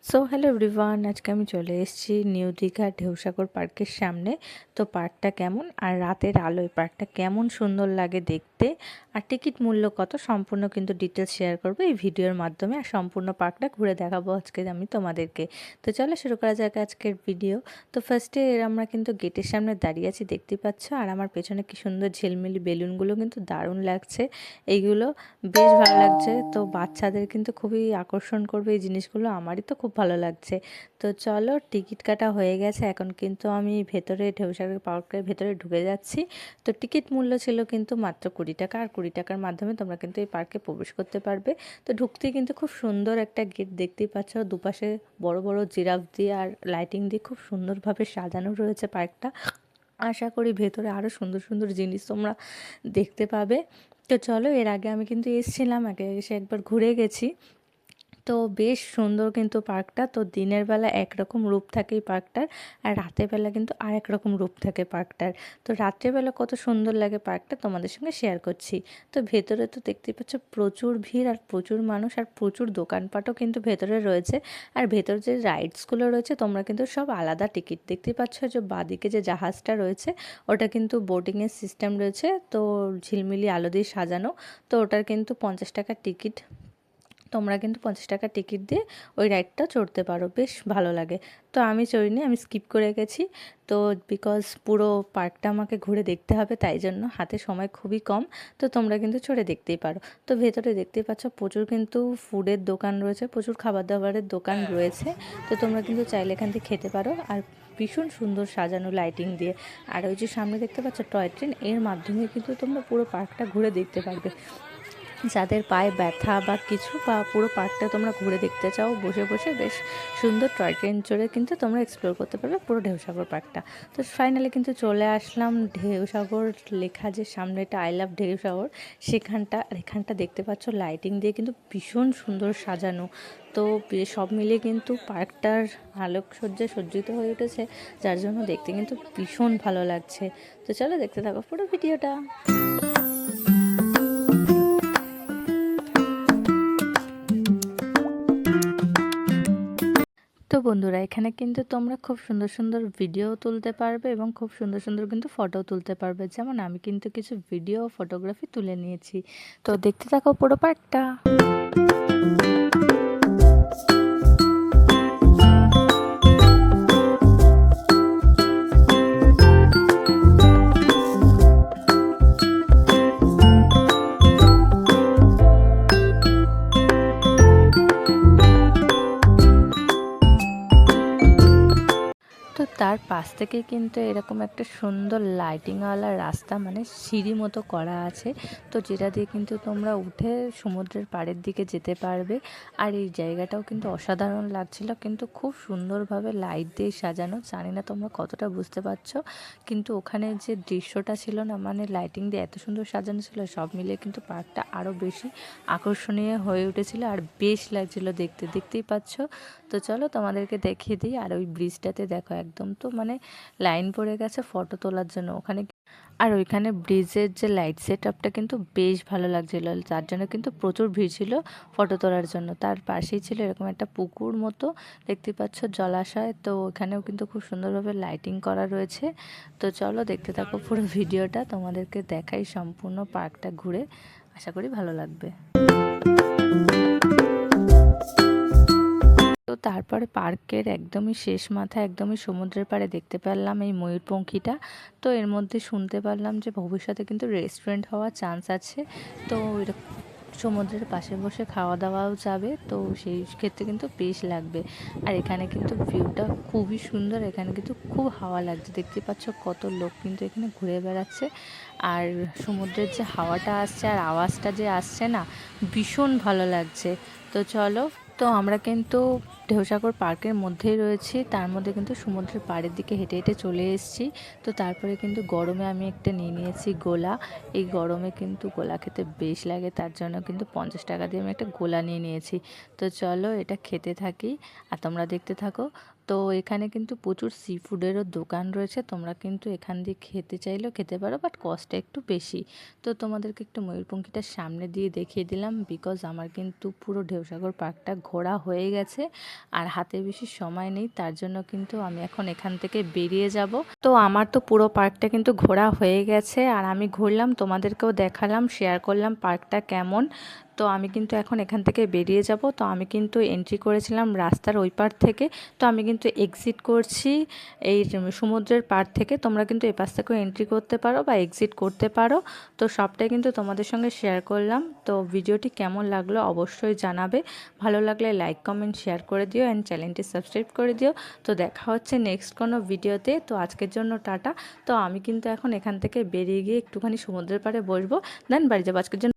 So hello everyone, আজকে আমি চলে এসেছি নিউ দীঘা ঢেউসাগর পার্কের সামনে। তো পার্কটা কেমন আর রাতের আলোয় পার্কটা কেমন সুন্দর লাগে দেখতে, আর টিকিট মূল্য কত সম্পূর্ণ কিন্তু ডিটেলস শেয়ার করবো এই ভিডিওর মাধ্যমে, আর সম্পূর্ণ পার্কটা ঘুরে দেখাবো আজকে আমি তোমাদেরকে। তো চলো শুরু করা যাক আজকের ভিডিও। তো ফার্স্টে আমরা কিন্তু গেটের সামনে দাঁড়িয়ে আছি, দেখতে পাচ্ছ, আর আমার পেছনে কি সুন্দর ঝিলমিলি বেলুনগুলো কিন্তু দারুণ লাগছে। এইগুলো বেশ ভালো লাগছে, তো বাচ্চাদের কিন্তু খুবই আকর্ষণ করবে এই জিনিসগুলো, আমারই তো খুব ভালো লাগছে। তো চলো, টিকিট কাটা হয়ে গেছে, এখন কিন্তু আমি ভেতরে ঢেউসাগর পার্কের ভেতরে ঢুকে যাচ্ছি। তো টিকিট মূল্য ছিল কিন্তু মাত্র 20 টাকা, আর 20 টাকার মাধ্যমে তোমরা কিন্তু এই পার্কে প্রবেশ করতে পারবে। তো ঢুকতে কিন্তু খুব সুন্দর একটা গেট দেখতেই পাচ্ছ, দুপাশে বড় বড় জিরাফ দিয়ে আর লাইটিং দিয়ে খুব সুন্দরভাবে সাজানো রয়েছে পার্কটা। আশা করি ভেতরে আরও সুন্দর সুন্দর জিনিস তোমরা দেখতে পাবে। তো চলো, এর আগে আমি কিন্তু এসেছিলাম, আগে এসে একবার ঘুরে গেছি। তো বেশ সুন্দর কিন্তু পার্কটা। তো দিনের বেলা একরকম রূপ থাকে এই পার্কটার, আর রাতের বেলা কিন্তু আরেক রকম রূপ থাকে পার্কটার। তো রাত্রেবেলা কত সুন্দর লাগে পার্কটা তোমাদের সঙ্গে শেয়ার করছি। তো ভেতরে তো দেখতে পাচ্ছ প্রচুর ভিড় আর প্রচুর মানুষ আর প্রচুর দোকানপাটও কিন্তু ভেতরে রয়েছে। আর ভেতর যে রাইডসগুলো রয়েছে তোমরা কিন্তু সব আলাদা টিকিট, দেখতে পাচ্ছ যে বাঁদিকে যে জাহাজটা রয়েছে ওটা কিন্তু বোটিংয়ের সিস্টেম রয়েছে, তো ঝিলমিলি আলো দিয়ে সাজানো। তো ওটার কিন্তু 50 টাকা টিকিট, তোমরা কিন্তু 50 টাকা টিকিট দিয়ে ওই রাইডটা চড়তে পারো, বেশ ভালো লাগে। তো আমি চড়িনি, আমি স্কিপ করে গেছি। তো বিকজ পুরো পার্কটা আমাকে ঘুরে দেখতে হবে, তাই জন্য হাতে সময় খুবই কম। তো তোমরা কিন্তু চড়ে দেখতেই পারো। তো ভেতরে দেখতেই পাচ্ছ প্রচুর কিন্তু ফুডের দোকান রয়েছে, প্রচুর খাবার দাবারের দোকান রয়েছে। তো তোমরা কিন্তু চাইলে এখান থেকে খেতে পারো, আর ভীষণ সুন্দর সাজানো লাইটিং দিয়ে। আর ওই যে সামনে দেখতে পাচ্ছ টয় ট্রেন, এর মাধ্যমে কিন্তু তোমরা পুরো পার্কটা ঘুরে দেখতে পারবে। যাদের পায়ে ব্যথা বা কিছু, বা পুরো পার্কটা তোমরা ঘুরে দেখতে চাও বসে বসে, বেশ সুন্দর টয় ট্রেন চড়ে কিন্তু তোমরা এক্সপ্লোর করতে পারবে পুরো ঢেউসাগর পার্কটা। তো ফাইনালি কিন্তু চলে আসলাম ঢেউসাগর লেখা যে সামনেটা আই লাভ ঢেউসাগর সেখানটা, আর এখানটা দেখতে পাচ্ছ লাইটিং দিয়ে কিন্তু ভীষণ সুন্দর সাজানো। তো সব মিলিয়ে কিন্তু পার্কটার আলোকসজ্জায় সজ্জিত হয়ে উঠেছে, যার জন্য দেখতে কিন্তু ভীষণ ভালো লাগছে। তো চলো দেখতে থাকো পুরো ভিডিওটা। তো বন্ধুরা, এখানে কিন্তু তোমরা খুব সুন্দর সুন্দর ভিডিও তুলতে পারবে এবং খুব সুন্দর সুন্দর কিন্তু ফটো তুলতে পারবে, যেমন আমি কিন্তু কিছু ভিডিও ফটোগ্রাফি তুলে নিয়েছি। তো দেখতে থাকো পুরো পার্টটা। তো তার পাশ থেকে কিন্তু এরকম একটা সুন্দর লাইটিংওয়ালা রাস্তা, মানে সিঁড়ি মতো করা আছে, তো যেটা দিয়ে কিন্তু তোমরা উঠে সমুদ্রের পাড়ের দিকে যেতে পারবে। আর এই জায়গাটাও কিন্তু অসাধারণ লাগছিল, কিন্তু খুব সুন্দরভাবে লাইট দিয়ে সাজানো, জানি না তোমরা কতটা বুঝতে পারছো, কিন্তু ওখানে যে দৃশ্যটা ছিল না, মানে লাইটিং দিয়ে এত সুন্দর সাজানো ছিল, সব মিলিয়ে কিন্তু পার্কটা আরও বেশি আকর্ষণীয় হয়ে উঠেছিল আর বেশ লাগছিল দেখতে, দেখতেই পাচ্ছ। তো চলো তোমাদেরকে দেখিয়ে দিই। আর ওই ব্রিজটাতে দেখো একদম তো মানে লাইন পড়ে গেছে ফটো তোলার জন্য ওখানে। আর ওইখানে ব্রিজের যে লাইট সেট আপটা কিন্তু বেশ ভালো লাগছিল, যার জন্য কিন্তু প্রচুর ভিড় ছিল ফটো তোলার জন্য। তার পাশেই ছিল এরকম একটা পুকুর মতো, দেখতে পাচ্ছ জলাশয়, তো ওখানেও কিন্তু খুব সুন্দরভাবে লাইটিং করা রয়েছে। তো চলো দেখতে থাকো পুরো ভিডিওটা, তোমাদেরকে দেখাই সম্পূর্ণ পার্কটা ঘুরে, আশা করি ভালো লাগবে। তো তারপরে পার্কের একদমই শেষ মাথায়, একদমই সমুদ্রের পাড়ে দেখতে পেলাম এই ময়ূরপঙ্খীটা। তো এর মধ্যে শুনতে পারলাম যে ভবিষ্যতে কিন্তু রেস্টুরেন্ট হওয়ার চান্স আছে, তো সমুদ্রের পাশে বসে খাওয়া দাওয়াও যাবে, তো সেই ক্ষেত্রে কিন্তু বেশ লাগবে। আর এখানে কিন্তু ভিউটা খুবই সুন্দর, এখানে কিন্তু খুব হাওয়া লাগছে, দেখতে পাচ্ছ কত লোক কিন্তু এখানে ঘুরে বেড়াচ্ছে। আর সমুদ্রের যে হাওয়াটা আসছে আর আওয়াজটা যে আসছে না, ভীষণ ভালো লাগছে। তো চলো, তো আমরা কিন্তু ঢেউসাগর পার্কের মধ্যেই রয়েছি, তার মধ্যে কিন্তু সমুদ্রের পাড়ের দিকে হেঁটে হেঁটে চলে এসেছি। তো তারপরে কিন্তু গরমে আমি একটা নিয়ে নিয়েছি গোলা, এই গরমে কিন্তু গোলা খেতে বেশ লাগে, তার জন্য কিন্তু 50 টাকা দিয়ে আমি একটা গোলা নিয়ে নিয়েছি। তো চলো এটা খেতে থাকি আর তোমরা দেখতে থাকো। তো এখানে কিন্তু প্রচুর সি ফুডেরও দোকান রয়েছে, তোমরা কিন্তু এখান দিয়ে খেতে চাইলেও খেতে পারো, বাট কস্টটা একটু বেশি। তো তোমাদেরকে একটু ময়ূরপঙ্খীটার সামনে দিয়ে দেখিয়ে দিলাম, বিকজ আমার কিন্তু পুরো ঢেউসাগর পার্কটা ঘোরা হয়ে গেছে। আর হাতে বেশি সময় নেই, তার জন্য কিন্তু আমি এখন এখান থেকে বেরিয়ে যাব। তো আমার তো পুরো পার্কটা কিন্তু ঘোরা হয়ে গেছে, আর আমি ঘুরলাম, তোমাদেরকেও দেখালাম, শেয়ার করলাম পার্কটা কেমন। তো আমি কিন্তু এখন এখান থেকে বেরিয়ে যাব। তো আমি কিন্তু এন্ট্রি করেছিলাম রাস্তার ওই পার থেকে, তো আমি কিন্তু এক্সিট করছি এই সমুদ্রের পার থেকে। তোমরা কিন্তু এই পাশ থেকেও এন্ট্রি করতে পারো বা এক্সিট করতে পারো। তো সবটাই কিন্তু তোমাদের সঙ্গে শেয়ার করলাম। তো ভিডিওটি কেমন লাগলো অবশ্যই জানাবে, ভালো লাগলে লাইক কমেন্ট শেয়ার করে দিও অ্যান্ড চ্যানেলটি সাবস্ক্রাইব করে দিও। তো দেখা হচ্ছে নেক্সট কোনো ভিডিওতে। তো আজকের জন্য টাটা। তো আমি কিন্তু এখন এখান থেকে বেরিয়ে গিয়ে একটুখানি সমুদ্রের পাড়ে বসবো, দেন বাড়ি যাবো। আজকের জন্য